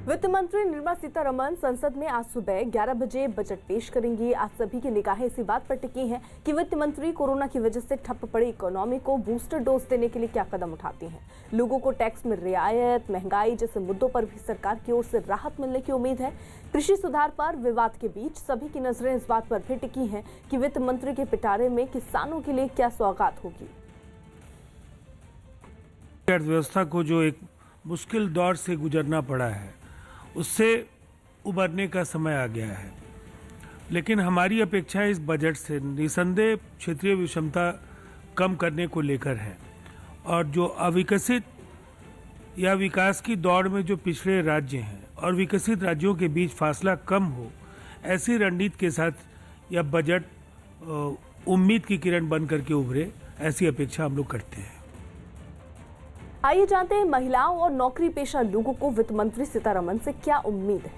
वित्त मंत्री निर्मला सीतारमण संसद में आज सुबह 11 बजे बजट पेश करेंगी। आज सभी की निगाहें इसी बात पर टिकी हैं कि वित्त मंत्री कोरोना की वजह से ठप पड़ी इकोनॉमी को बूस्टर डोज देने के लिए क्या कदम उठाती हैं। लोगों को टैक्स में रियायत, महंगाई जैसे मुद्दों पर भी सरकार की ओर से राहत मिलने की उम्मीद है। कृषि सुधार पर विवाद के बीच सभी की नजरें इस बात पर भी टिकी हैं कि वित्त मंत्री के पिटारे में किसानों के लिए क्या सौगात होगी। अर्थव्यवस्था को जो एक मुश्किल दौर से गुजरना पड़ा है, उससे उबरने का समय आ गया है। लेकिन हमारी अपेक्षा इस बजट से निसंदेह क्षेत्रीय विषमता कम करने को लेकर है और जो अविकसित या विकास की दौड़ में जो पिछड़े राज्य हैं और विकसित राज्यों के बीच फासला कम हो, ऐसी रणनीति के साथ यह बजट उम्मीद की किरण बन करके उभरे, ऐसी अपेक्षा हम लोग करते हैं। आइए जानते हैं महिलाओं और नौकरी पेशा लोगों को वित्त मंत्री सीतारमण से क्या उम्मीद है।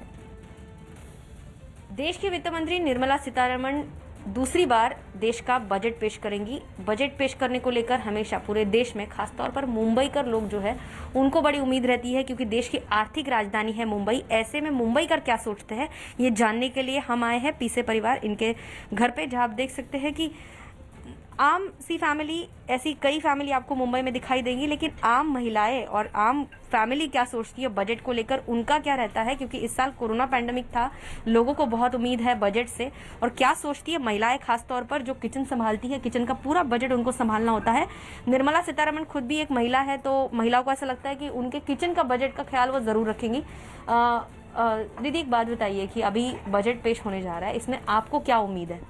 देश की वित्त मंत्री निर्मला सीतारमण दूसरी बार देश का बजट पेश करेंगी। बजट पेश करने को लेकर हमेशा पूरे देश में, खासतौर पर मुंबई कर लोग जो है उनको बड़ी उम्मीद रहती है, क्योंकि देश की आर्थिक राजधानी है मुंबई। ऐसे में मुंबई कर क्या सोचते हैं, ये जानने के लिए हम आए हैं पीसे परिवार इनके घर पे, जहाँ आप देख सकते हैं कि आम सी फैमिली, ऐसी कई फैमिली आपको मुंबई में दिखाई देंगी, लेकिन आम महिलाएं और आम फैमिली क्या सोचती है बजट को लेकर, उनका क्या रहता है, क्योंकि इस साल कोरोना पैंडेमिक था, लोगों को बहुत उम्मीद है बजट से। और क्या सोचती है महिलाएं, खासतौर पर जो किचन संभालती है, किचन का पूरा बजट उनको संभालना होता है। निर्मला सीतारमण खुद भी एक महिला है, तो महिलाओं को ऐसा लगता है कि उनके किचन का बजट का ख्याल वो जरूर रखेंगी। दीदी एक बात बताइए कि अभी बजट पेश होने जा रहा है, इसमें आपको क्या उम्मीद है?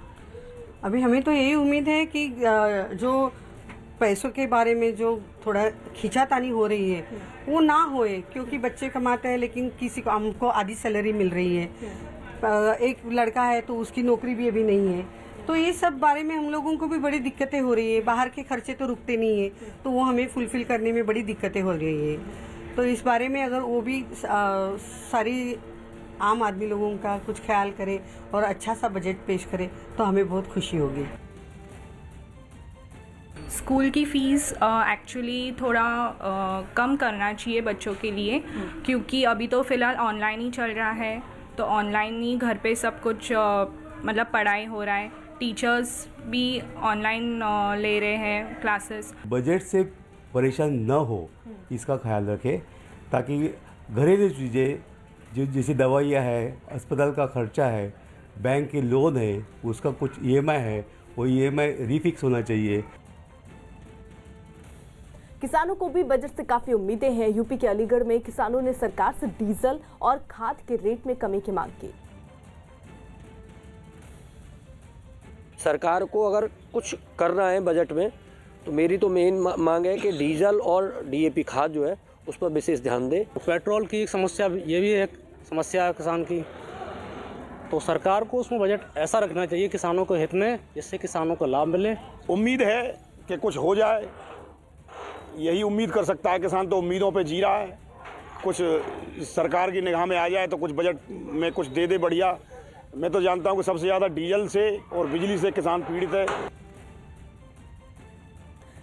अभी हमें तो यही उम्मीद है कि जो पैसों के बारे में जो थोड़ा खींचातानी हो रही है वो ना होए, क्योंकि बच्चे कमाते हैं लेकिन किसी को, हमको आधी सैलरी मिल रही है। एक लड़का है तो उसकी नौकरी भी अभी नहीं है, तो ये सब बारे में हम लोगों को भी बड़ी दिक्कतें हो रही है। बाहर के खर्चे तो रुकते नहीं है, तो वो हमें फुलफिल करने में बड़ी दिक्कतें हो रही है। तो इस बारे में अगर वो भी सारी आम आदमी लोगों का कुछ ख्याल करे और अच्छा सा बजट पेश करे तो हमें बहुत खुशी होगी। स्कूल की फ़ीस एक्चुअली थोड़ा कम करना चाहिए बच्चों के लिए, क्योंकि अभी तो फ़िलहाल ऑनलाइन ही चल रहा है, तो ऑनलाइन ही घर पे सब कुछ मतलब पढ़ाई हो रहा है। टीचर्स भी ऑनलाइन ले रहे हैं क्लासेस। बजट से परेशान न हो इसका ख्याल रखें, ताकि घरेलू चीज़ें जो जैसे दवाइयाँ है, अस्पताल का खर्चा है, बैंक के लोन है, उसका कुछ ईएमआई है, वो ईएमआई रीफिक्स होना चाहिए। किसानों को भी बजट से काफी उम्मीदें हैं। यूपी के अलीगढ़ में किसानों ने सरकार से डीजल और खाद के रेट में कमी की मांग की। सरकार को अगर कुछ करना है बजट में, तो मेरी तो मेन मांग है कि डीजल और डीएपी खाद जो है उस पर विशेष ध्यान दें। पेट्रोल की एक समस्या, ये भी एक समस्या है किसान की, तो सरकार को उसमें बजट ऐसा रखना चाहिए किसानों को हित में, जिससे किसानों को लाभ मिले। उम्मीद है कि कुछ हो जाए, यही उम्मीद कर सकता है किसान, तो उम्मीदों पे जी रहा है। कुछ सरकार की निगाह में आ जाए तो कुछ बजट में कुछ दे दे बढ़िया। मैं तो जानता हूँ कि सबसे ज़्यादा डीजल से और बिजली से किसान पीड़ित है।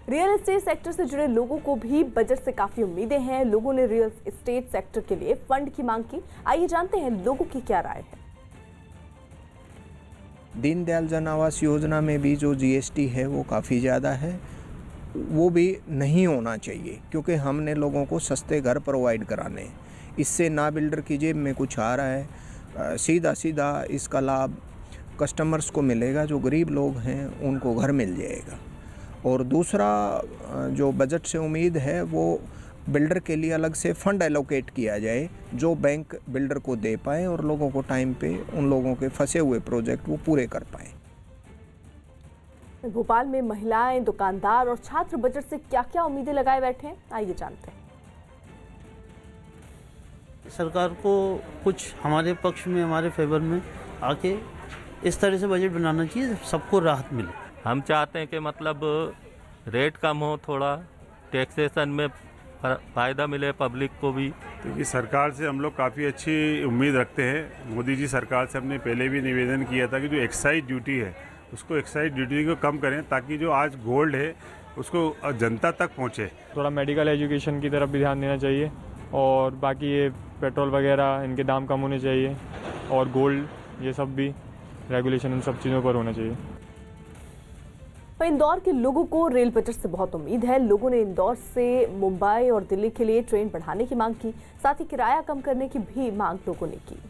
रियल एस्टेट सेक्टर से जुड़े लोगों को भी बजट से काफी उम्मीदें हैं। लोगों ने रियल एस्टेट सेक्टर के लिए फंड की मांग की। आइए जानते हैं लोगों की क्या राय है। दीनदयाल जन आवास योजना में भी जो जीएसटी है वो काफ़ी ज़्यादा है, वो भी नहीं होना चाहिए, क्योंकि हमने लोगों को सस्ते घर प्रोवाइड कराने हैं। इससे ना बिल्डर की जेब में कुछ आ रहा है, सीधा सीधा इसका लाभ कस्टमर्स को मिलेगा, जो गरीब लोग हैं उनको घर मिल जाएगा। और दूसरा जो बजट से उम्मीद है वो बिल्डर के लिए अलग से फंड एलोकेट किया जाए, जो बैंक बिल्डर को दे पाए और लोगों को टाइम पे उन लोगों के फंसे हुए प्रोजेक्ट वो पूरे कर पाए। भोपाल में महिलाएं, दुकानदार और छात्र बजट से क्या क्या उम्मीदें लगाए बैठे हैं, आइए जानते हैं। सरकार को कुछ हमारे पक्ष में, हमारे फेवर में आके इस तरह से बजट बनाना चाहिए, सबको राहत मिले। हम चाहते हैं कि मतलब रेट कम हो, थोड़ा टैक्सेशन में फ़ायदा मिले पब्लिक को भी। क्योंकि सरकार से हम लोग काफ़ी अच्छी उम्मीद रखते हैं। मोदी जी सरकार से हमने पहले भी निवेदन किया था कि जो एक्साइज ड्यूटी है उसको, एक्साइज ड्यूटी को कम करें, ताकि जो आज गोल्ड है उसको जनता तक पहुँचे। थोड़ा मेडिकल एजुकेशन की तरफ भी ध्यान देना चाहिए, और बाकी ये पेट्रोल वगैरह इनके दाम कम होने चाहिए और गोल्ड ये सब भी रेगुलेशन इन सब चीज़ों पर होना चाहिए। पर इंदौर के लोगों को रेल बजट से बहुत उम्मीद है। लोगों ने इंदौर से मुंबई और दिल्ली के लिए ट्रेन बढ़ाने की मांग की, साथ ही किराया कम करने की भी मांग लोगों ने की।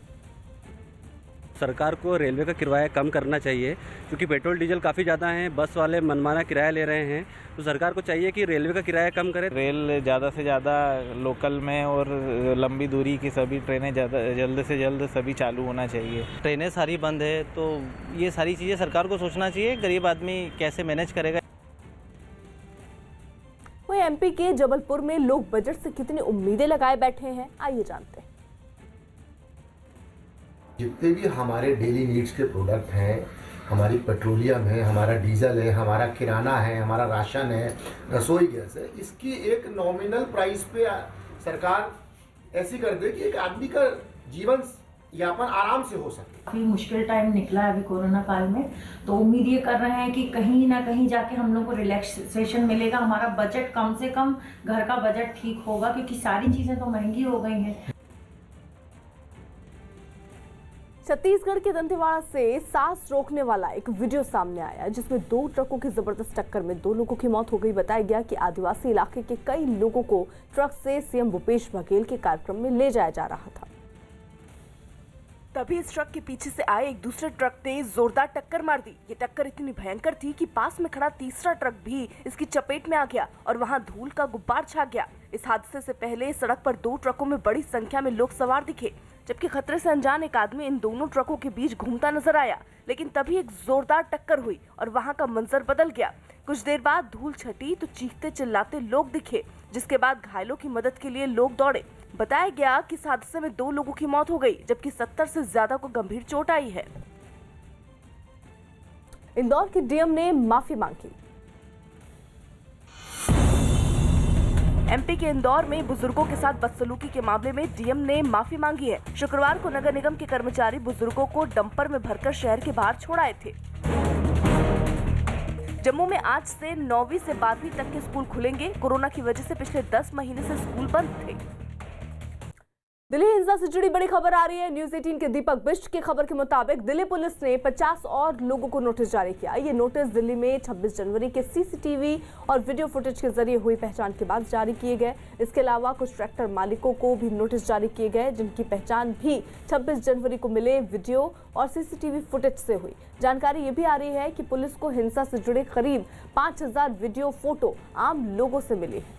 सरकार को रेलवे का किराया कम करना चाहिए क्योंकि पेट्रोल डीजल काफ़ी ज़्यादा हैं, बस वाले मनमाना किराया ले रहे हैं, तो सरकार को चाहिए कि रेलवे का किराया कम करे। रेल ज़्यादा से ज़्यादा लोकल में और लंबी दूरी की सभी ट्रेनें ज़्यादा जल्द से जल्द सभी चालू होना चाहिए। ट्रेनें सारी बंद है तो ये सारी चीज़ें सरकार को सोचना चाहिए, गरीब आदमी कैसे मैनेज करेगा। वहीं एमपी के जबलपुर में लोग बजट से कितनी उम्मीदें लगाए बैठे हैं, आइए जानते हैं। जितने भी हमारे डेली नीड्स के प्रोडक्ट हैं, हमारी पेट्रोलियम है, हमारा डीजल है, हमारा किराना है, हमारा राशन है, रसोई गैस है, इसकी एक नॉमिनल प्राइस पे सरकार ऐसी कर दे कि एक आदमी का जीवन यापन आराम से हो सके। काफ़ी मुश्किल टाइम निकला है अभी कोरोना काल में, तो उम्मीद ये कर रहे हैं कि कहीं ना कहीं जाके हम लोग को रिलैक्सेशन मिलेगा, हमारा बजट कम से कम घर का बजट ठीक होगा क्योंकि सारी चीज़ें तो महंगी हो गई हैं। छत्तीसगढ़ के दंतेवाड़ा से सांस रोकने वाला एक वीडियो सामने आया जिसमें 2 ट्रकों की जबरदस्त टक्कर में 2 लोगों की मौत हो गई। बताया गया कि आदिवासी इलाके के कई लोगों को ट्रक से सीएम भूपेश बघेल के कार्यक्रम में ले जाया जा रहा था। तभी इस ट्रक के पीछे से आए एक दूसरे ट्रक ने जोरदार टक्कर मार दी। ये टक्कर इतनी भयंकर थी कि पास में खड़ा तीसरा ट्रक भी इसकी चपेट में आ गया और वहां धूल का गुब्बार छा गया। इस हादसे से पहले सड़क पर 2 ट्रकों में बड़ी संख्या में लोग सवार दिखे, जबकि खतरे से अनजान एक आदमी इन दोनों ट्रकों के बीच घूमता नजर आया। लेकिन तभी एक जोरदार टक्कर हुई और वहां का मंजर बदल गया। कुछ देर बाद धूल छटी तो चीखते चिल्लाते लोग दिखे, जिसके बाद घायलों की मदद के लिए लोग दौड़े। बताया गया कि इस हादसे में 2 लोगों की मौत हो गई, जबकि 70 से ज्यादा को गंभीर चोट आई है। इंदौर के डीएम ने माफी मांगी। एमपी के इंदौर में बुजुर्गों के साथ बदसलूकी के मामले में डीएम ने माफी मांगी है। शुक्रवार को नगर निगम के कर्मचारी बुजुर्गों को डंपर में भरकर शहर के बाहर छोड़ाए थे। जम्मू में आज से 9वीं से 12वीं तक के स्कूल खुलेंगे। कोरोना की वजह से पिछले 10 महीने से स्कूल बंद थे। दिल्ली हिंसा से जुड़ी बड़ी खबर आ रही है। न्यूज़ 18 के दीपक बिष्ट की खबर के मुताबिक दिल्ली पुलिस ने 50 और लोगों को नोटिस जारी किया। ये नोटिस दिल्ली में 26 जनवरी के सीसीटीवी और वीडियो फुटेज के जरिए हुई पहचान के बाद जारी किए गए। इसके अलावा कुछ ट्रैक्टर मालिकों को भी नोटिस जारी किए गए, जिनकी पहचान भी 26 जनवरी को मिले वीडियो और सीसीटीवी फुटेज से हुई। जानकारी ये भी आ रही है कि पुलिस को हिंसा से जुड़े करीब 5000 वीडियो फोटो आम लोगों से मिले हैं।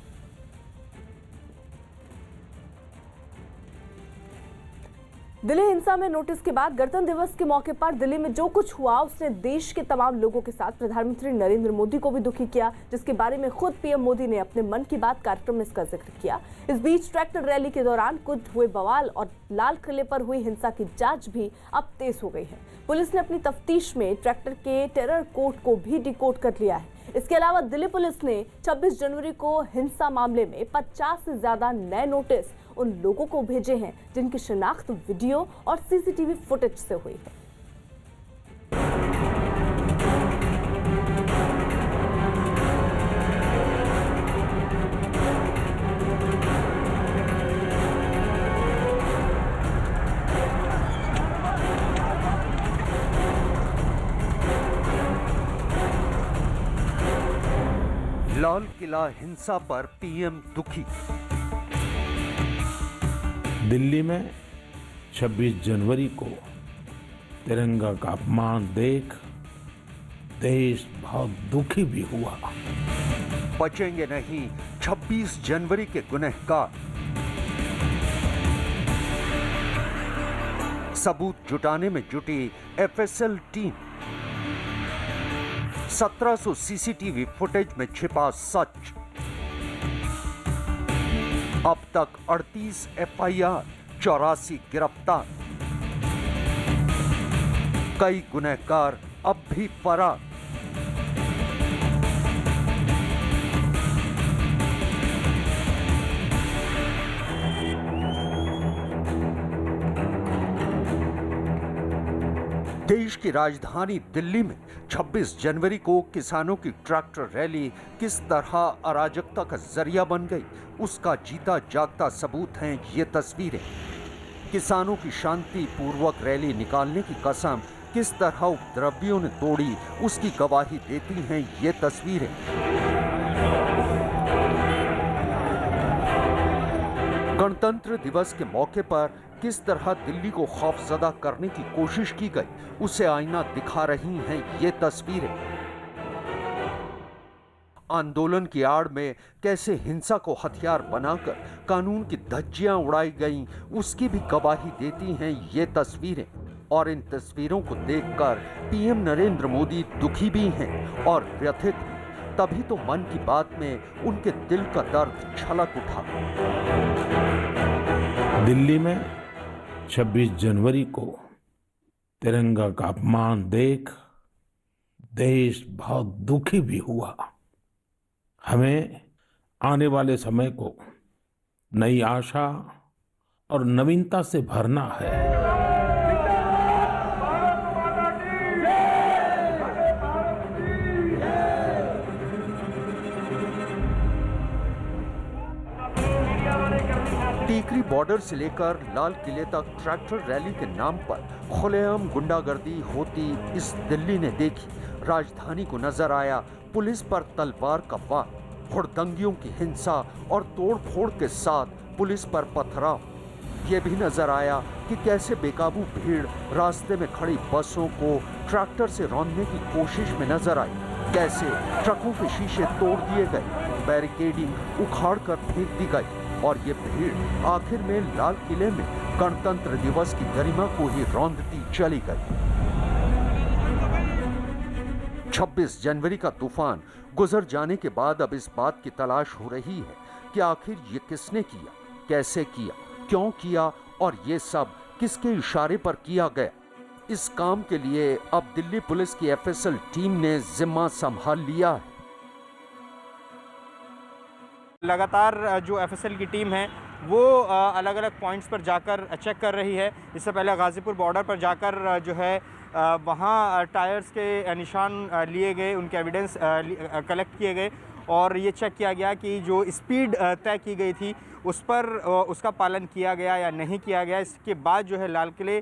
दिल्ली हिंसा में नोटिस के बाद गणतंत्र दिवस के मौके पर दिल्ली में जो कुछ हुआ उसने देश के तमाम लोगों के साथ प्रधानमंत्री नरेंद्र मोदी को भी दुखी किया, जिसके बारे में खुद पीएम मोदी ने अपने मन की बात कार्यक्रम में इसका जिक्र किया। इस बीच ट्रैक्टर रैली के दौरान कुछ हुए बवाल और लाल किले पर हुई हिंसा की जांच भी अब तेज हो गई है। पुलिस ने अपनी तफ्तीश में ट्रैक्टर के टेरर कोड को भी डिकोड कर लिया है। इसके अलावा दिल्ली पुलिस ने 26 जनवरी को हिंसा मामले में 50 से ज्यादा नए नोटिस उन लोगों को भेजे हैं जिनकी शिनाख्त वीडियो और सीसीटीवी फुटेज से हुई है। लाल किला हिंसा पर पीएम दुखी। दिल्ली में 26 जनवरी को तिरंगा का अपमान देख देश बहुत दुखी भी हुआ। बचेंगे नहीं 26 जनवरी के गुनहगार। सबूत जुटाने में जुटी एफएसएल टीम। 1700 सीसीटीवी फुटेज में छिपा सच। अब तक 38 एफआईआर, 84 गिरफ्तार। कई गुनहगार अब भी फरार। देश की राजधानी दिल्ली में 26 जनवरी को किसानों की ट्रैक्टर रैली किस तरह अराजकता का जरिया बन गई, उसका जीता जागता सबूत हैं ये तस्वीरें। किसानों की शांतिपूर्वक रैली निकालने की कसम किस तरह उपद्रवियों ने तोड़ी, उसकी गवाही देती हैं ये तस्वीरें। गणतंत्र दिवस के मौके पर किस तरह दिल्ली को खौफजदा करने की कोशिश की गई, उसे आईना दिखा रही हैं ये तस्वीरें। आंदोलन की आड़ में कैसे हिंसा को हथियार बनाकर कानून की धज्जियां उड़ाई गईं, उसकी भी गवाही देती हैं ये तस्वीरें। और इन तस्वीरों को देखकर पीएम नरेंद्र मोदी दुखी भी हैं और व्यथित। तभी तो मन की बात में उनके दिल का दर्द छलक उठा। दिल्ली में 26 जनवरी को तिरंगा का अपमान देख देश बहुत दुखी भी हुआ। हमें आने वाले समय को नई आशा और नवीनता से भरना है। टीकरी बॉर्डर से लेकर लाल किले तक ट्रैक्टर रैली के नाम पर खुलेआम गुंडागर्दी होती इस दिल्ली ने देखी। राजधानी को नजर आया पुलिस पर तलवार का वार, हुड़दंगियों की हिंसा और तोड़फोड़ के साथ पुलिस पर पथराव। ये भी नजर आया कि कैसे बेकाबू भीड़ रास्ते में खड़ी बसों को ट्रैक्टर से रौंदने की कोशिश में नजर आई, कैसे ट्रकों के शीशे तोड़ दिए गए, बैरिकेडिंग उखाड़ कर फेंक दी गई और ये भीड़ आखिर में लाल किले में गणतंत्र दिवस की गरिमा को ही रौंदती चली गई। 26 जनवरी का तूफान गुजर जाने के बाद अब इस बात की तलाश हो रही है कि आखिर ये किसने किया, कैसे किया, क्यों किया और ये सब किसके इशारे पर किया गया। इस काम के लिए अब दिल्ली पुलिस की एफएसएल टीम ने जिम्मा संभाल लिया है। लगातार जो एफएसएल की टीम है वो अलग अलग पॉइंट्स पर जाकर चेक कर रही है। इससे पहले गाज़ीपुर बॉर्डर पर जाकर जो है वहाँ टायर्स के निशान लिए गए, उनके एविडेंस कलेक्ट किए गए और ये चेक किया गया कि जो स्पीड तय की गई थी उस पर उसका पालन किया गया या नहीं किया गया। इसके बाद जो है लाल किले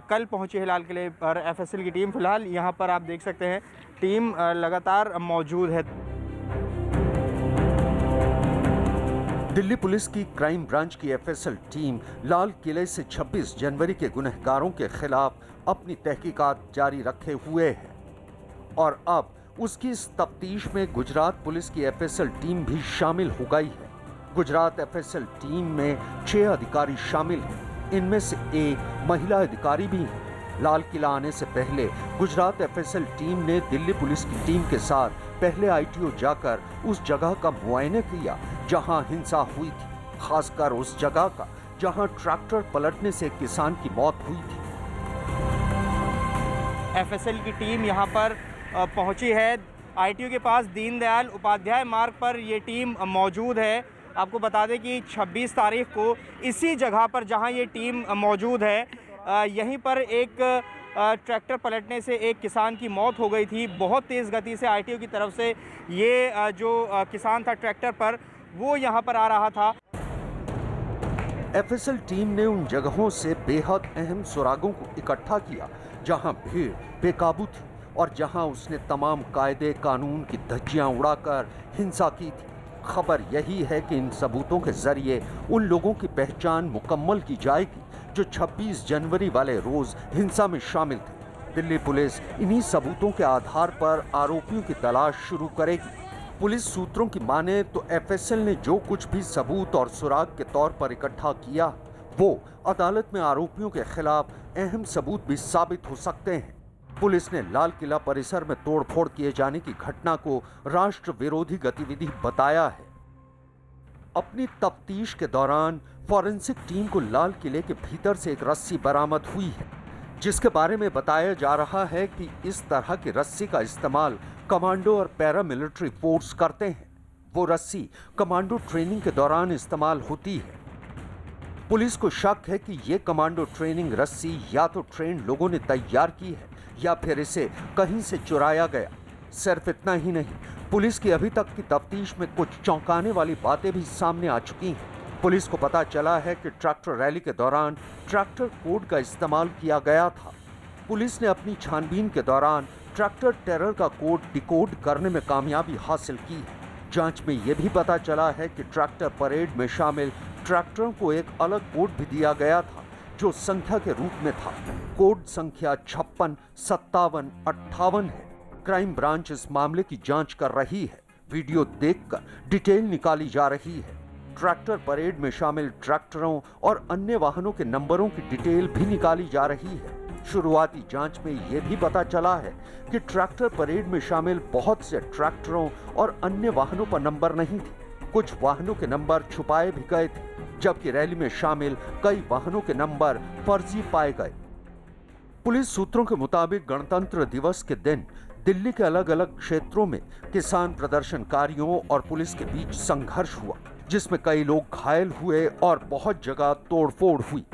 कल पहुँची है लाल किले पर एफएसएल की टीम। फिलहाल यहाँ पर आप देख सकते हैं टीम लगातार मौजूद है। दिल्ली पुलिस की क्राइम ब्रांच की एफएसएल टीम लाल किले से 26 जनवरी के गुनहगारों के खिलाफ अपनी तहकीकात जारी रखे हुए है और अब उसकी इस तफ्तीश में गुजरात पुलिस की एफएसएल टीम भी शामिल हो गई है। गुजरात एफएसएल टीम में 6 अधिकारी शामिल हैं, इनमें से एक महिला अधिकारी भी है। लाल किला आने से पहले गुजरात एफएसएल टीम ने दिल्ली पुलिस की टीम के साथ पहले आईटीओ जाकर उस जगह का मुआयना किया जहां हिंसा हुई थी, खासकर उस जगह का जहां ट्रैक्टर पलटने से किसान की मौत हुई थी। एफएसएल की टीम यहां पर पहुंची है। आईटीओ के पास दीनदयाल उपाध्याय मार्ग पर ये टीम मौजूद है। आपको बता दें कि 26 तारीख को इसी जगह पर जहां ये टीम मौजूद है यहीं पर एक ट्रैक्टर पलटने से एक किसान की मौत हो गई थी। बहुत तेज़ गति से आईटीओ की तरफ से ये जो किसान था ट्रैक्टर पर वो यहाँ पर आ रहा था। एफएसएल टीम ने उन जगहों से बेहद अहम सुरागों को इकट्ठा किया जहां भीड़ बेकाबू थी और जहां उसने तमाम कायदे कानून की धज्जियां उड़ाकर हिंसा की थी। खबर यही है कि इन सबूतों के जरिए उन लोगों की पहचान मुकम्मल की जाएगी जो 26 जनवरी वाले रोज हिंसा में शामिल थे। दिल्ली पुलिस इन्हीं सबूतों के आधार पर आरोपियों की तलाश शुरू करेगी। पुलिस सूत्रों की माने तो एफएसएल ने जो कुछ भी सबूत और सुराग के तौर पर इकट्ठा किया वो अदालत में आरोपियों के खिलाफ अहम सबूत भी साबित हो सकते हैं। पुलिस ने लाल किला परिसर में तोड़फोड़ किए जाने की घटना को राष्ट्र विरोधी गतिविधि बताया है। अपनी तफ्तीश के दौरान फॉरेंसिक टीम को लाल किले के भीतर से एक रस्सी बरामद हुई है जिसके बारे में बताया जा रहा है कि इस तरह की रस्सी का इस्तेमाल कमांडो और पैरामिलिट्री फोर्स करते हैं। वो रस्सी कमांडो ट्रेनिंग के दौरान इस्तेमाल होती है। पुलिस को शक है कि ये कमांडो ट्रेनिंग रस्सी या तो ट्रेंड लोगों ने तैयार की है या फिर इसे कहीं से चुराया गया। सिर्फ इतना ही नहीं, पुलिस की अभी तक की तफ्तीश में कुछ चौंकाने वाली बातें भी सामने आ चुकी हैं। पुलिस को पता चला है कि ट्रैक्टर रैली के दौरान ट्रैक्टर कोड का इस्तेमाल किया गया था। पुलिस ने अपनी छानबीन के दौरान ट्रैक्टर टेरर का कोड डिकोड करने में कामयाबी हासिल की है। जांच में यह भी पता चला है कि ट्रैक्टर परेड में शामिल ट्रैक्टरों को एक अलग कोड भी दिया गया था जो संख्या के रूप में था। कोड संख्या 56, 57, 58 है। क्राइम ब्रांच इस मामले की जांच कर रही है। वीडियो देखकर डिटेल निकाली जा रही है। ट्रैक्टर परेड में शामिल ट्रैक्टरों और अन्य वाहनों के नंबरों की डिटेल भी निकाली जा रही है। शुरुआती जांच में यह भी पता चला है कि ट्रैक्टर परेड में शामिल बहुत से ट्रैक्टरों और अन्य वाहनों पर नंबर नहीं थे। कुछ वाहनों के नंबर छुपाए भी गए थे, जबकि रैली में शामिल कई वाहनों के नंबर फर्जी पाए गए। पुलिस सूत्रों के मुताबिक गणतंत्र दिवस के दिन दिल्ली के अलग अलग क्षेत्रों में किसान प्रदर्शनकारियों और पुलिस के बीच संघर्ष हुआ, जिसमें कई लोग घायल हुए और बहुत जगह तोड़फोड़ हुई।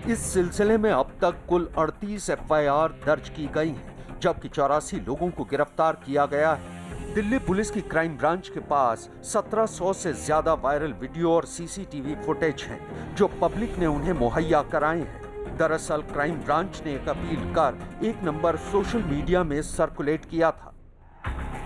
इस सिलसिले में अब तक कुल 38 FIR दर्ज की गई हैं, जबकि 84 लोगों को गिरफ्तार किया गया है। दिल्ली पुलिस की क्राइम ब्रांच के पास 1700 से ज्यादा वायरल वीडियो और CCTV फुटेज हैं, जो पब्लिक ने उन्हें मुहैया कराए हैं। दरअसल क्राइम ब्रांच ने एक अपील कर एक नंबर सोशल मीडिया में सर्कुलेट किया था,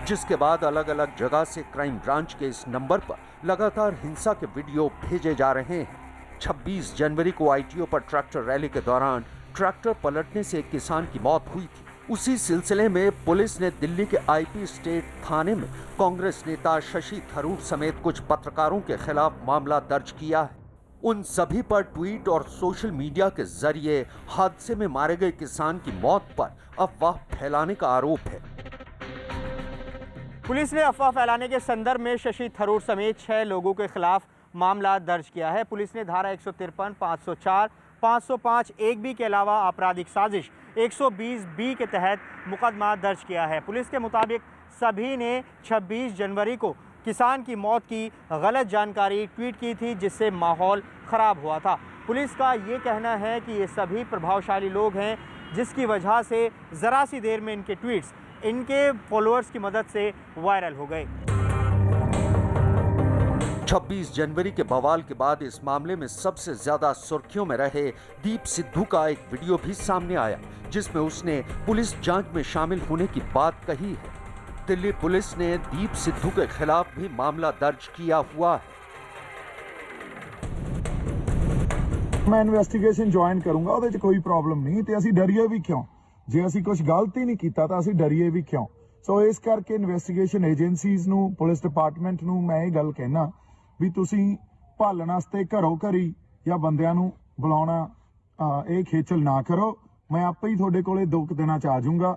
जिसके बाद अलग अलग जगह से क्राइम ब्रांच के इस नंबर पर लगातार हिंसा के वीडियो भेजे जा रहे हैं। 26 जनवरी को ITO पर ट्रैक्टर रैली के दौरान ट्रैक्टर पलटने से एक किसान की मौत हुई थी। उसी सिलसिले में पुलिस ने दिल्ली के IP स्टेट थाने में कांग्रेस नेता शशि थरूर समेत कुछ पत्रकारों के खिलाफ मामला दर्ज किया है। उन सभी पर ट्वीट और सोशल मीडिया के जरिए हादसे में मारे गए किसान की मौत पर अफवाह फैलाने का आरोप है। पुलिस ने अफवाह फैलाने के संदर्भ में शशि थरूर समेत 6 लोगों के खिलाफ मामला दर्ज किया है। पुलिस ने धारा 153, 504, 505 1B के अलावा आपराधिक साजिश 120B के तहत मुकदमा दर्ज किया है। पुलिस के मुताबिक सभी ने 26 जनवरी को किसान की मौत की गलत जानकारी ट्वीट की थी, जिससे माहौल ख़राब हुआ था। पुलिस का ये कहना है कि ये सभी प्रभावशाली लोग हैं, जिसकी वजह से ज़रा सी देर में इनके ट्वीट्स इनके फॉलोअर्स की मदद से वायरल हो गए। 26 जनवरी के बवाल के बाद इस मामले में सबसे ज्यादा सुर्खियों में रहे दीप सिद्धू का एक वीडियो भी सामने आया, जिसमें उसने पुलिस जांच में शामिल होने की बात कही है। दिल्ली पुलिस ने दीप सिद्धू के खिलाफ भी मामला दर्ज किया हुआ है। मैं इन्वेस्टिगेशन ज्वाइन करूंगा, ਉਹਦੇ ਚ कोई प्रॉब्लम नहीं ਤੇ ਅਸੀਂ ਡਰੀਏ ਵੀ ਕਿਉਂ? ਜੇ ਅਸੀਂ ਕੁਝ ਗਲਤ ਹੀ ਨਹੀਂ ਕੀਤਾ ਤਾਂ ਅਸੀਂ ਡਰੀਏ ਵੀ ਕਿਉਂ? ਸੋ ਇਸ ਕਰਕੇ ਇਨਵੈਸਟੀਗੇਸ਼ਨ ਏਜੰਸੀਜ਼ ਨੂੰ, ਪੁਲਿਸ ਡਿਪਾਰਟਮੈਂਟ ਨੂੰ ਮੈਂ ਇਹ ਗੱਲ ਕਹਿਣਾ ਵੀ ਤੁਸੀਂ ਭਾਲਣ ਵਾਸਤੇ ਘਰੋਂ ਘਰੀ ਜਾਂ ਬੰਦਿਆਂ ਨੂੰ ਬੁਲਾਉਣਾ ਇਹ ਖੇਚਲ ਨਾ ਕਰੋ। ਮੈਂ ਆਪੇ ਹੀ ਤੁਹਾਡੇ ਕੋਲੇ 2 ਦਿਨਾਂ ਚ ਆ ਜਾਊਂਗਾ।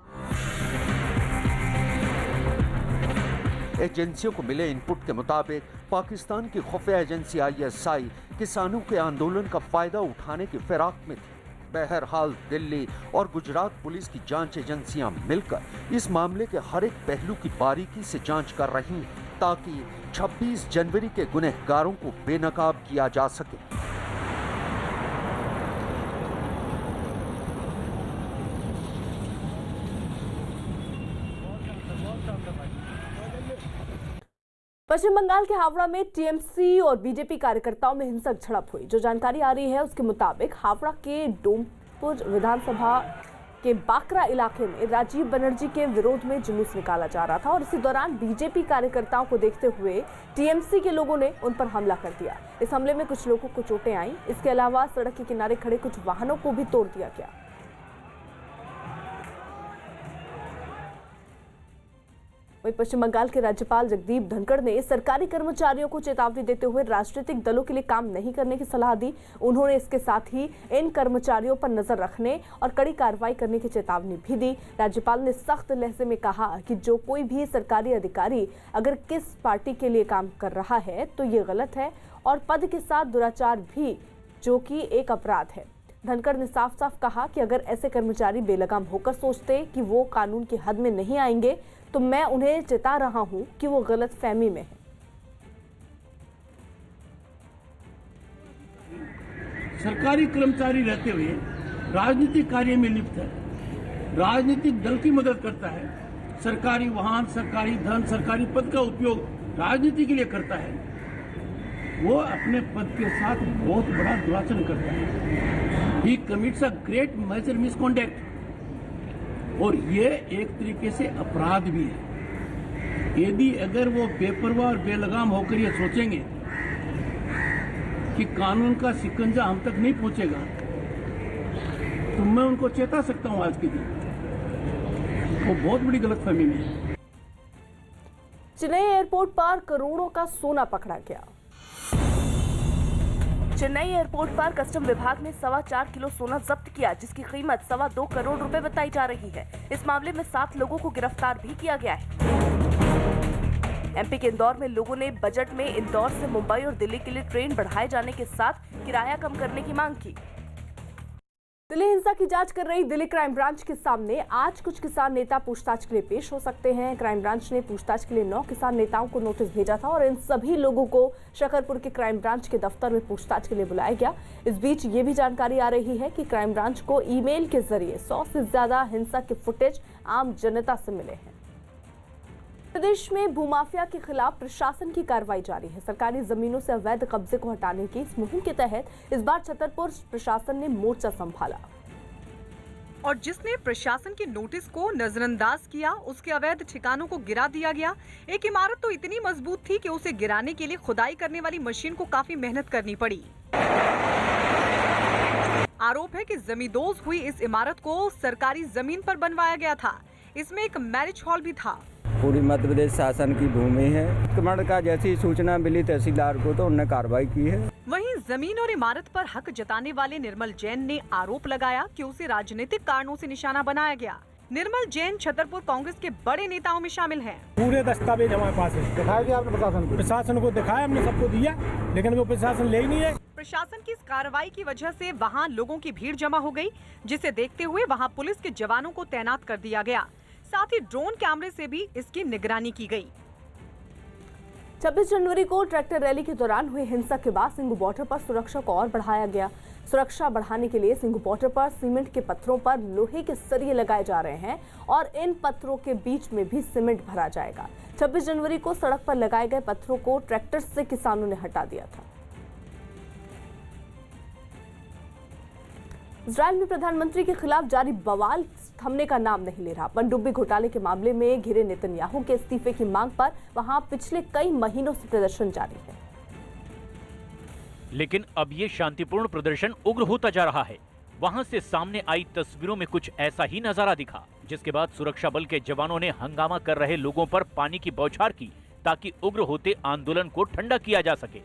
एजेंसियों को मिले इनपुट के मुताबिक पाकिस्तान की खुफिया एजेंसी ISI किसानों के आंदोलन का फायदा उठाने की फिराक में थी। बहरहाल दिल्ली और गुजरात पुलिस की जांच एजेंसियां मिलकर इस मामले के हर एक पहलू की बारीकी से जांच कर रही हैं, ताकि 26 जनवरी के गुनहगारों को बेनकाब किया जा सके। पश्चिम बंगाल के हावड़ा में TMC और बीजेपी कार्यकर्ताओं में हिंसक झड़प हुई। जो जानकारी आ रही है उसके मुताबिक हावड़ा के डोमपुर विधानसभा के बाकरा इलाके में राजीव बनर्जी के विरोध में जुलूस निकाला जा रहा था और इसी दौरान बीजेपी कार्यकर्ताओं को देखते हुए TMC के लोगों ने उन पर हमला कर दिया। इस हमले में कुछ लोगों को चोटें आईं। इसके अलावा सड़क के किनारे खड़े कुछ वाहनों को भी तोड़ दिया गया। वहीं पश्चिम बंगाल के राज्यपाल जगदीप धनखड़ ने सरकारी कर्मचारियों को चेतावनी देते हुए राजनीतिक दलों के लिए काम नहीं करने की सलाह दी। उन्होंने इसके साथ ही इन कर्मचारियों पर नजर रखने और कड़ी कार्रवाई करने की चेतावनी भी दी। राज्यपाल ने सख्त लहजे में कहा कि जो कोई भी सरकारी अधिकारी अगर किस पार्टी के लिए काम कर रहा है तो ये गलत है और पद के साथ दुराचार भी, जो कि एक अपराध है। धनखड़ ने साफ साफ कहा कि अगर ऐसे कर्मचारी बेलगाम होकर सोचते कि वो कानून की हद में नहीं आएंगे तो मैं उन्हें चेता रहा हूं कि वो गलत फहमी में है। सरकारी कर्मचारी रहते हुए राजनीतिक कार्य में लिप्त है, राजनीतिक दल की मदद करता है, सरकारी वाहन, सरकारी धन, सरकारी पद का उपयोग राजनीति के लिए करता है, वो अपने पद के साथ बहुत बड़ा दुराचरण करता है। He commits a great major misconduct, और ये एक तरीके से अपराध भी है। यदि अगर वो बेपरवाह और बेलगाम होकर ये सोचेंगे कि कानून का शिकंजा हम तक नहीं पहुंचेगा, तो मैं उनको चेता सकता हूं आज के दिन वो बहुत बड़ी गलतफहमी में है। चेन्नई एयरपोर्ट पर करोड़ों का सोना पकड़ा गया। चेन्नई एयरपोर्ट पर कस्टम विभाग ने 4.25 किलो सोना जब्त किया, जिसकी कीमत 2.25 करोड़ रुपए बताई जा रही है। इस मामले में 7 लोगों को गिरफ्तार भी किया गया है। एमपी के इंदौर में लोगों ने बजट में इंदौर से मुंबई और दिल्ली के लिए ट्रेन बढ़ाए जाने के साथ किराया कम करने की मांग की। दिल्ली हिंसा की जांच कर रही दिल्ली क्राइम ब्रांच के सामने आज कुछ किसान नेता पूछताछ के लिए पेश हो सकते हैं। क्राइम ब्रांच ने पूछताछ के लिए 9 किसान नेताओं को नोटिस भेजा था और इन सभी लोगों को शकरपुर के क्राइम ब्रांच के दफ्तर में पूछताछ के लिए बुलाया गया। इस बीच ये भी जानकारी आ रही है कि क्राइम ब्रांच को ईमेल के जरिए 100 से ज्यादा हिंसा के फुटेज आम जनता से मिले हैं। प्रदेश में भूमाफिया के खिलाफ प्रशासन की कार्रवाई जारी है। सरकारी जमीनों से अवैध कब्जे को हटाने की इस मुहिम के तहत इस बार छतरपुर प्रशासन ने मोर्चा संभाला और जिसने प्रशासन के नोटिस को नजरअंदाज किया, उसके अवैध ठिकानों को गिरा दिया गया। एक इमारत तो इतनी मजबूत थी कि उसे गिराने के लिए खुदाई करने वाली मशीन को काफी मेहनत करनी पड़ी। आरोप है कि जमींदोज हुई इस इमारत को सरकारी जमीन पर बनवाया गया था। इसमें एक मैरिज हॉल भी था। पूरी मध्य प्रदेश शासन की भूमि है। अतिक्रमण का जैसी सूचना मिली तहसीलदार को तो उन्होंने कार्रवाई की है। वहीं जमीन और इमारत पर हक जताने वाले निर्मल जैन ने आरोप लगाया कि उसे राजनीतिक कारणों से निशाना बनाया गया। निर्मल जैन छतरपुर कांग्रेस के बड़े नेताओं में शामिल हैं। पूरे दस्तावेज हमारे पास है। दिखाया गया आपने प्रशासन को दिखाया, हमने सबको दिया, लेकिन वो प्रशासन ले ही नहीं है। प्रशासन की इस कार्रवाई की वजह से वहां लोगों की भीड़ जमा हो गई, जिसे देखते हुए वहां पुलिस के जवानों को तैनात कर दिया गया। साथ ही ड्रोन कैमरे से भी इसकी निगरानी की गई। 26 जनवरी को ट्रैक्टर रैली के दौरान हुई हिंसा के बाद सिंघू बॉर्डर पर सुरक्षा को और बढ़ाया गया। सुरक्षा बढ़ाने के लिए सिंघू बॉर्डर पर सीमेंट के पत्थरों पर लोहे के सरिये लगाए जा रहे हैं और इन पत्थरों के बीच में भी सीमेंट भरा जाएगा। 26 जनवरी को सड़क पर लगाए गए पत्थरों को ट्रैक्टर से किसानों ने हटा दिया था। इजरायल में प्रधानमंत्री के खिलाफ जारी बवाल थमने का नाम नहीं ले रहा। पनडुब्बी घोटाले के मामले में घिरे नेतन्याहू के इस्तीफे की मांग पर वहां पिछले कई महीनों से प्रदर्शन जारी है, लेकिन अब ये शांतिपूर्ण प्रदर्शन उग्र होता जा रहा है। वहां से सामने आई तस्वीरों में कुछ ऐसा ही नजारा दिखा, जिसके बाद सुरक्षा बल के जवानों ने हंगामा कर रहे लोगों पर पानी की बौछार की ताकि उग्र होते आंदोलन को ठंडा किया जा सके।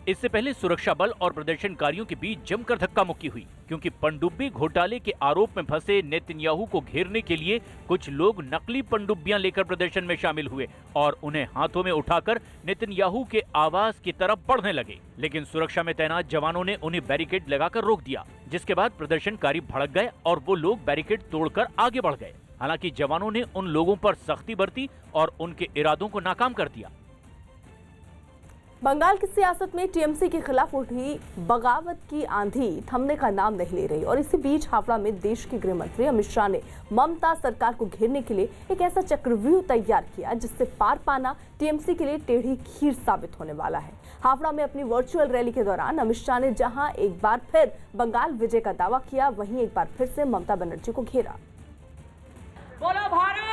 इससे पहले सुरक्षा बल और प्रदर्शनकारियों के बीच जमकर धक्का मुक्की हुई, क्योंकि पनडुब्बी घोटाले के आरोप में फंसे नेतन्याहू को घेरने के लिए कुछ लोग नकली पनडुब्बियां लेकर प्रदर्शन में शामिल हुए और उन्हें हाथों में उठाकर नेतन्याहू के आवास की तरफ बढ़ने लगे। लेकिन सुरक्षा में तैनात जवानों ने उन्हें बैरिकेड लगाकर रोक दिया, जिसके बाद प्रदर्शनकारी भड़क गए और वो लोग बैरिकेड तोड़कर आगे बढ़ गए। हालांकि जवानों ने उन लोगों पर सख्ती बरती और उनके इरादों को नाकाम कर दिया। बंगाल की सियासत में टीएमसी के खिलाफ उठी बगावत की आंधी थमने का नाम नहीं ले रही और इसी बीच हावड़ा में देश के गृह मंत्री अमित शाह ने ममता सरकार को घेरने के लिए एक ऐसा चक्रव्यूह तैयार किया जिससे पार पाना टीएमसी के लिए टेढ़ी खीर साबित होने वाला है। हावड़ा में अपनी वर्चुअल रैली के दौरान अमित शाह ने जहां एक बार फिर बंगाल विजय का दावा किया, वहीं एक बार फिर से ममता बनर्जी को घेरा। बोलो भारत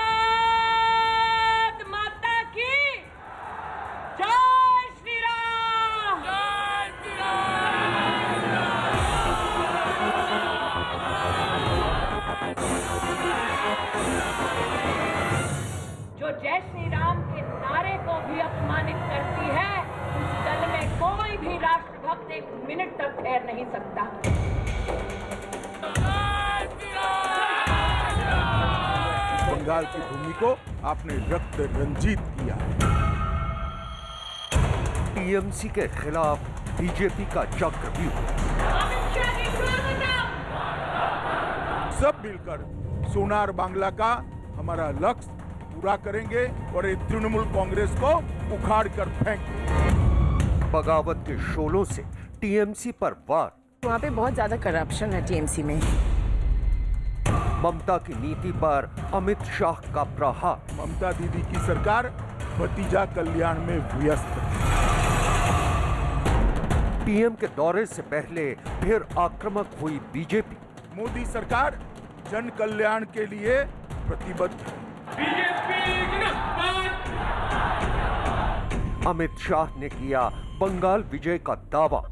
माता की जय। जो जय श्री राम के नारे को भी अपमानित करती है, उस दल में कोई भी राष्ट्रभक्त एक मिनट तक ठहर नहीं सकता। बंगाल की भूमि को आपने रक्त रंजित किया। टीएमसी के खिलाफ बीजेपी का चक्रव्यूह। सब मिलकर सोनार बांग्ला का हमारा लक्ष्य पूरा करेंगे और एक तृणमूल कांग्रेस को उखाड़ कर फेंकेंगे। बगावत के शोलों से टीएमसी पर वार। वहाँ पे बहुत ज्यादा करप्शन है टीएमसी में। ममता की नीति पर अमित शाह का प्रहार। ममता दीदी की सरकार भतीजा कल्याण में व्यस्त है। पीएम के दौरे से पहले फिर आक्रामक हुई बीजेपी। मोदी सरकार जन कल्याण के लिए प्रतिबद्ध है। अमित शाह ने किया बंगाल विजय का दावा।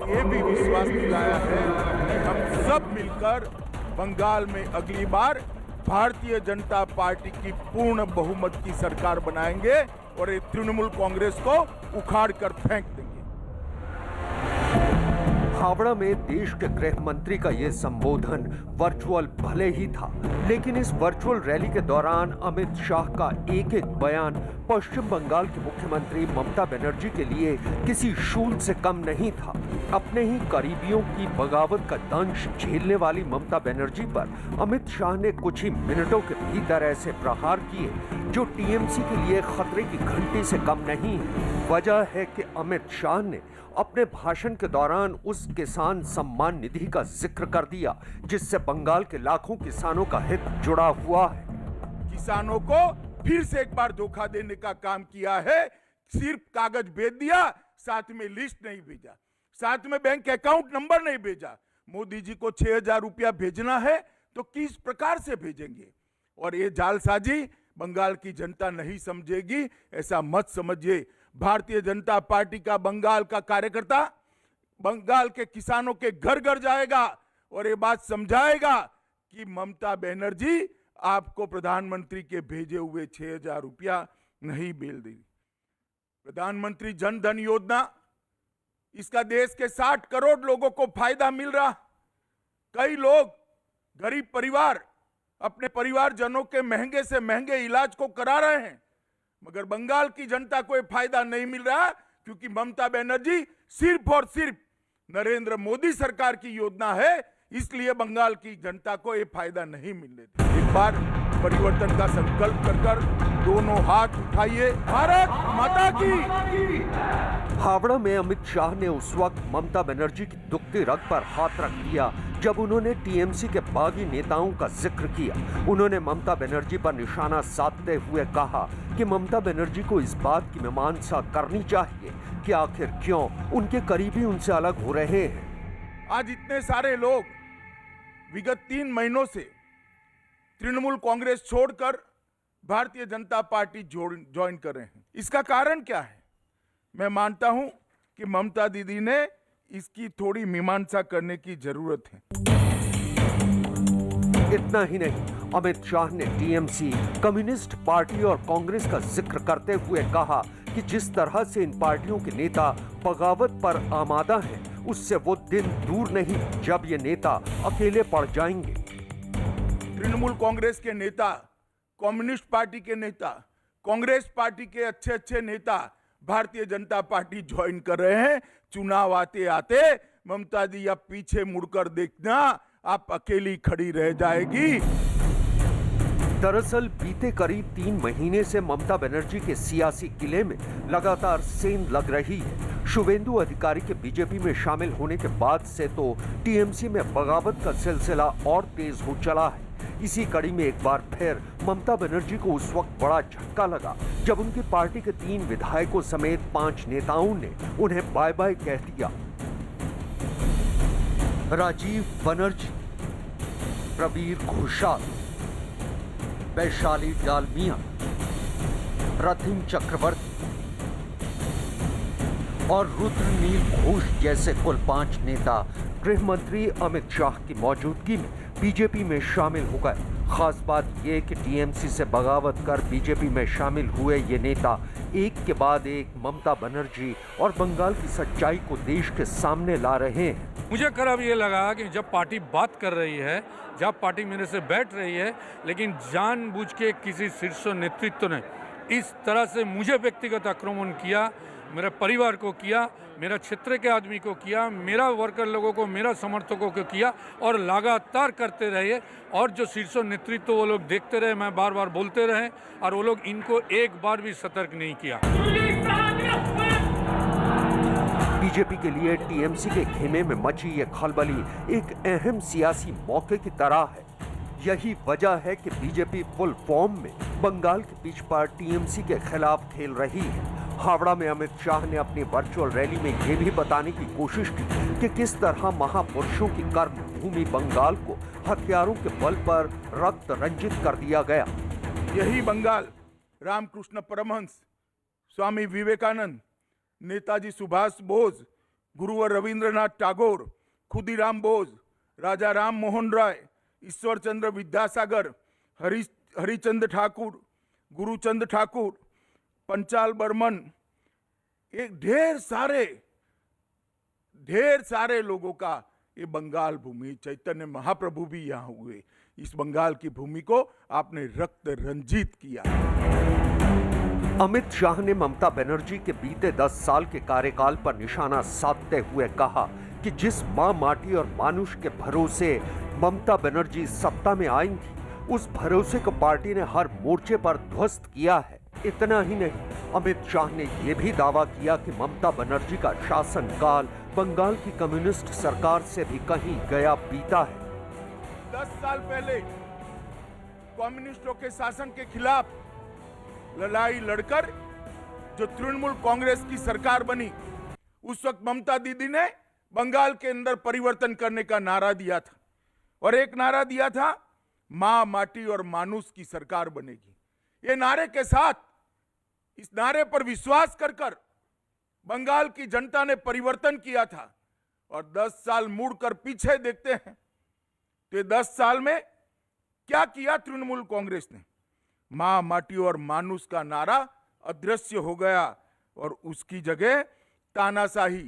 ये भी विश्वास दिलाया है कि हम सब मिलकर बंगाल में अगली बार भारतीय जनता पार्टी की पूर्ण बहुमत की सरकार बनाएंगे और ये तृणमूल कांग्रेस को उखाड़ कर फेंक देंगे। हावड़ा में देश के गृह मंत्री का यह संबोधन वर्चुअल भले ही था, लेकिन इस वर्चुअल रैली के दौरान अमित शाह का एक एक बयान पश्चिम बंगाल की मुख्यमंत्री ममता बनर्जी के लिए किसी शूल से कम नहीं था। अपने ही करीबियों की बगावत का दंश झेलने वाली ममता बनर्जी पर अमित शाह ने कुछ ही मिनटों के भीतर ऐसे प्रहार किए जो टीएमसी के लिए खतरे की घंटी से कम नहीं है। वजह है कि अमित शाह ने अपने भाषण के दौरान उस किसान सम्मान निधि का जिक्र कर दिया जिससे बंगाल के लाखों किसानों का हित जुड़ा हुआ है। किसानों को फिर से एक बार धोखा देने का काम किया है। सिर्फ कागज भेज दिया, साथ में लिस्ट नहीं भेजा, साथ में बैंक अकाउंट नंबर नहीं भेजा। मोदी जी को 6,000 रुपया भेजना है तो किस प्रकार से भेजेंगे? और ये जालसाजी बंगाल की जनता नहीं समझेगी, ऐसा मत समझिए। भारतीय जनता पार्टी का बंगाल का कार्यकर्ता बंगाल के किसानों के घर घर जाएगा और ये बात समझाएगा कि ममता बनर्जी आपको प्रधानमंत्री के भेजे हुए 6,000 रुपया नहीं मिल दी। प्रधानमंत्री जन धन योजना, इसका देश के 60 करोड़ लोगों को फायदा मिल रहा। कई लोग गरीब परिवार अपने परिवारजनों के महंगे से महंगे इलाज को करा रहे हैं, मगर बंगाल की जनता को ये फायदा नहीं मिल रहा क्योंकि ममता बनर्जी सिर्फ और सिर्फ नरेंद्र मोदी सरकार की योजना है, इसलिए बंगाल की जनता को ये फायदा नहीं मिलने देते। एक बार परिवर्तन का संकल्प कर दोनों हाथ उठाइए, भारत माता की। हावड़ा में अमित शाह ने उस वक्त ममता बनर्जी की दुखती रग पर हाथ रख दिया जब उन्होंने टीएमसी के बागी नेताओं का जिक्र किया। उन्होंने ममता बनर्जी पर निशाना साधते हुए कहा कि ममता बनर्जी को इस बात की मीमांसा करनी चाहिए कि आखिर क्यों उनके करीबी उनसे अलग हो रहे हैं। आज इतने सारे लोग विगत 3 महीनों से तृणमूल कांग्रेस छोड़कर भारतीय जनता पार्टी ज्वाइन कर रहे हैं, इसका कारण क्या है? मैं मानता हूं कि ममता दीदी ने इसकी थोड़ी मीमांसा करने की जरूरत है। इतना ही नहीं, अमित शाह ने टीएमसी, कम्युनिस्ट पार्टी और कांग्रेस का जिक्र करते हुए कहा कि जिस तरह से इन पार्टियों के नेता बगावत पर आमादा हैं, उससे वो दिन दूर नहीं जब ये नेता अकेले पड़ जाएंगे। तृणमूल कांग्रेस के नेता, कम्युनिस्ट पार्टी के नेता, कांग्रेस पार्टी के अच्छे अच्छे नेता भारतीय जनता पार्टी ज्वाइन कर रहे हैं। चुनाव आते आते ममता जी अब पीछे मुड़कर देखना, आप अकेली खड़ी रह जाएगी। दरअसल बीते करीब 3 महीने से ममता बनर्जी के सियासी किले में लगातार सेंध लग रही है। शुभेंदु अधिकारी के बीजेपी में शामिल होने के बाद से तो टीएमसी में बगावत का सिलसिला और तेज हो चला है। इसी कड़ी में एक बार फिर ममता बनर्जी को उस वक्त बड़ा झटका लगा जब उनकी पार्टी के 3 विधायकों समेत 5 नेताओं ने उन्हें बाय बाय कह दिया। राजीव बनर्जी, प्रवीर घोषाल, वैशाली डालमिया, रथिम चक्रवर्ती और रुद्रनील घोष जैसे कुल 5 नेता गृह मंत्री अमित शाह की मौजूदगी में बीजेपी में शामिल हो गए। खास बात यह कि टीएमसी से बगावत कर बीजेपी में शामिल हुए ये नेता एक के बाद एक ममता बनर्जी और बंगाल की सच्चाई को देश के सामने ला रहे हैं। मुझे खराब ये लगा कि जब पार्टी बात कर रही है, जब पार्टी मेरे से बैठ रही है, लेकिन जानबूझ के किसी शीर्ष नेतृत्व ने इस तरह से मुझे व्यक्तिगत आक्रमण किया, मेरे परिवार को किया, मेरा क्षेत्र के आदमी को किया, मेरा वर्कर लोगों को, मेरा समर्थकों को किया और लगातार करते रहे। और जो शीर्ष नेतृत्व वो लोग देखते रहे, मैं बार बार बोलते रहे और वो लोग इनको एक बार भी सतर्क नहीं किया। बीजेपी के लिए टीएमसी के खेमे में मची ये खलबली एक अहम सियासी मौके की तरह है। यही वजह है कि बीजेपी फुल फॉर्म में बंगाल के पिच पर टीएमसी के खिलाफ खेल रही है हावड़ा में अमित शाह ने अपनी वर्चुअल रैली में ये भी बताने की कोशिश की कि किस तरह महापुरुषों की कर्म भूमि बंगाल को हथियारों के बल पर रक्त रंजित कर दिया गया। यही बंगाल रामकृष्ण परमहंस, स्वामी विवेकानंद, नेताजी सुभाष बोस, गुरुवर रविंद्रनाथ टैगोर, खुदीराम बोस, राजा राम मोहन राय, ईश्वर चंद्र विद्यासागर, हरिचंद्र ठाकुर, गुरुचंद ठाकुर, पंचाल बर्मन, एक ढेर सारे लोगों का ये बंगाल भूमि, चैतन्य महाप्रभु भी यहाँ हुए। इस बंगाल की भूमि को आपने रक्त रंजित किया। अमित शाह ने ममता बनर्जी के बीते 10 साल के कार्यकाल पर निशाना साधते हुए कहा कि जिस मां माटी और मानुष के भरोसे ममता बनर्जी सत्ता में आई थी, उस भरोसे को पार्टी ने हर मोर्चे पर ध्वस्त किया है। इतना ही नहीं, अमित शाह ने यह भी दावा किया कि ममता बनर्जी का शासनकाल बंगाल की कम्युनिस्ट सरकार से भी कहीं गया बीता है। 10 साल पहले कम्युनिस्टों के शासन के खिलाफ लड़ाई लड़कर जो तृणमूल कांग्रेस की सरकार बनी, उस वक्त ममता दीदी ने बंगाल के अंदर परिवर्तन करने का नारा दिया था और एक नारा दिया था, मां माटी और मानुष की सरकार बनेगी। ये नारे के साथ, इस नारे पर विश्वास कर बंगाल की जनता ने परिवर्तन किया था। और 10 साल मुड़कर पीछे देखते हैं तो 10 साल में क्या किया तृणमूल कांग्रेस ने। मां माटी और मानुष का नारा अदृश्य हो गया और उसकी जगह तानाशाही,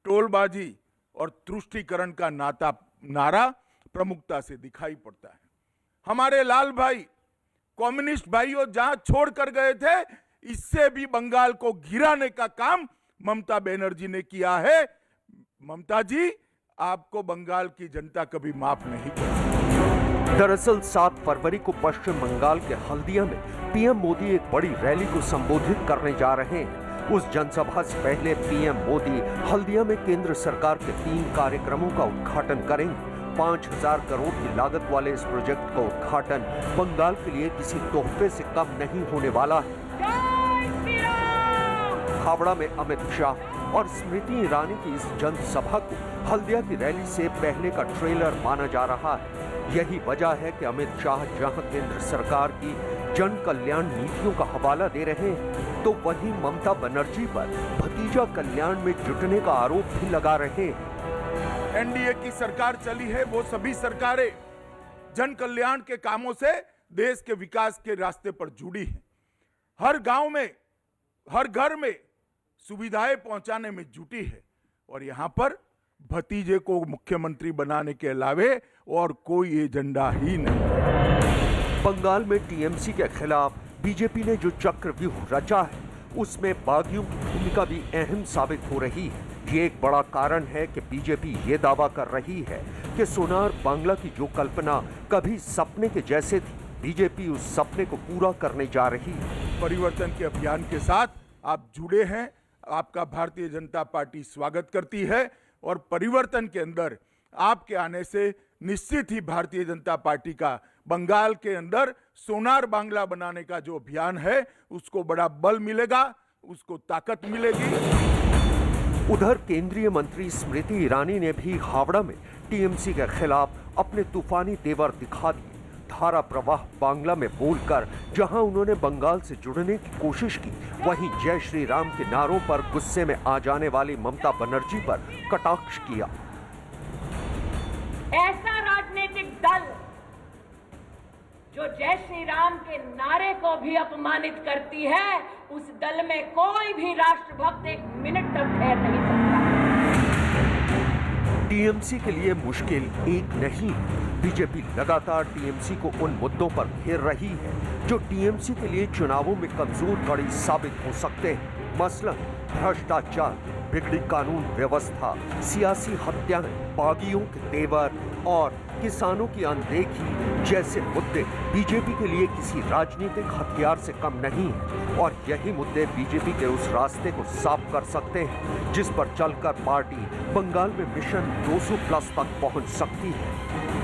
टोलबाजी और तुष्टीकरण का नारा प्रमुखता से दिखाई पड़ता है। हमारे लाल भाई कम्युनिस्ट भाइयों जहां छोड़ कर गए थे, इससे भी बंगाल को गिराने का काम ममता बनर्जी ने किया है। ममता जी, आपको बंगाल की जनता कभी माफ नहीं करेगी। दरअसल 7 फरवरी को पश्चिम बंगाल के हल्दिया में पीएम मोदी एक बड़ी रैली को संबोधित करने जा रहे हैं। उस जनसभा से पहले पीएम मोदी हल्दिया में केंद्र सरकार के 3 कार्यक्रमों का उद्घाटन करेंगे। 5000 करोड़ की लागत वाले इस प्रोजेक्ट का उद्घाटन बंगाल के लिए किसी तोहफे से कम नहीं होने वाला है। हावड़ा में अमित शाह और स्मृति ईरानी की इस जनसभा को हल्दिया की रैली से पहले का ट्रेलर माना जा रहा है। यही वजह है कि अमित शाह जहां केंद्र सरकार की जन कल्याण नीतियों का हवाला दे रहे हैं, तो वहीं ममता बनर्जी पर भतीजा कल्याण में जुटने का आरोप भी लगा रहे हैं। एनडीए की सरकार चली है, वो सभी सरकारें जन कल्याण के कामों से देश के विकास के रास्ते पर जुड़ी हैं। हर गांव में, हर घर में सुविधाएं पहुंचाने में जुटी है और यहां पर भतीजे को मुख्यमंत्री बनाने के अलावे और कोई एजेंडा ही नहीं। बंगाल में टीएमसी के खिलाफ बीजेपी ने जो चक्रव्यूह रचा है, उसमें बागियों की भूमिका भी अहम साबित हो रही है। ये एक बड़ा कारण है कि बीजेपी ये दावा कर रही है कि सोनार बांग्ला की जो कल्पना कभी सपने के जैसे थी, बीजेपी उस सपने को पूरा करने जा रही है। परिवर्तन के अभियान के साथ आप जुड़े हैं, आपका भारतीय जनता पार्टी स्वागत करती है और परिवर्तन के अंदर आपके आने से निश्चित ही भारतीय जनता पार्टी का बंगाल के अंदर सोनार बांग्ला बनाने का जो अभियान है, उसको बड़ा बल मिलेगा, उसको ताकत मिलेगी। उधर केंद्रीय मंत्री स्मृति ईरानी ने भी हावड़ा में टीएमसी के खिलाफ अपने तूफानी तेवर दिखा दिए। धारा प्रवाह बांग्ला में बोलकर जहां उन्होंने बंगाल से जुड़ने की कोशिश की, वहीं जय श्री राम के नारों पर गुस्से में आ जाने वाली ममता बनर्जी पर कटाक्ष किया। ऐसा राजनीतिक दल जो जय श्री राम के नारे को भी अपमानित करती है, उस दल में कोई भी राष्ट्रभक्त एक मिनट तक ठहर नहीं सकता। टीएमसी के लिए मुश्किल एक नहीं है। बीजेपी लगातार टीएमसी को उन मुद्दों पर घेर रही है जो टीएमसी के लिए चुनावों में कमजोर कड़ी साबित हो सकते हैं। मसलन भ्रष्टाचार, बिगड़ी कानून व्यवस्था, सियासी हत्याएं, बागियों के तेवर और किसानों की अनदेखी जैसे मुद्दे बीजेपी के लिए किसी राजनीतिक हथियार से कम नहीं है और यही मुद्दे बीजेपी के उस रास्ते को साफ कर सकते हैं जिस पर चलकर पार्टी बंगाल में मिशन 200 प्लस तक पहुंच सकती है।